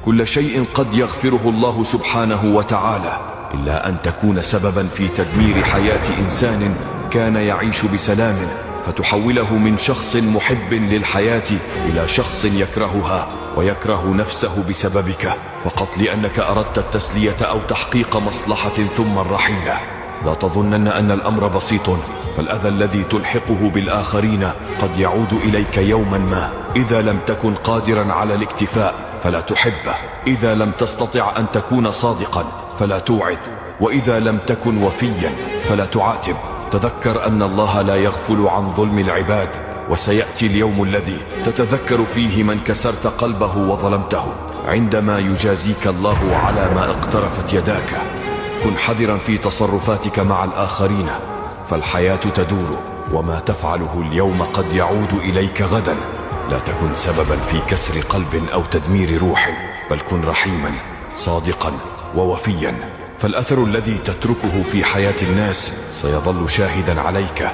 كل شيء قد يغفره الله سبحانه وتعالى، إلا أن تكون سببا في تدمير حياة إنسان كان يعيش بسلام، فتحوله من شخص محب للحياة إلى شخص يكرهها ويكره نفسه بسببك، فقط لأنك أردت التسلية أو تحقيق مصلحة ثم الرحيلة. لا تظنن أن الأمر بسيط، فالأذى الذي تلحقه بالآخرين قد يعود إليك يوما ما. إذا لم تكن قادرا على الاكتفاء فلا تحبه، إذا لم تستطع أن تكون صادقا فلا توعد، وإذا لم تكن وفيا فلا تعاتب. تذكر أن الله لا يغفل عن ظلم العباد، وسيأتي اليوم الذي تتذكر فيه من كسرت قلبه وظلمته، عندما يجازيك الله على ما اقترفت يداك. كن حذرا في تصرفاتك مع الآخرين، فالحياة تدور، وما تفعله اليوم قد يعود إليك غدا. لا تكن سببا في كسر قلب أو تدمير روح، بل كن رحيما صادقا ووفيا، فالأثر الذي تتركه في حياة الناس سيظل شاهدا عليك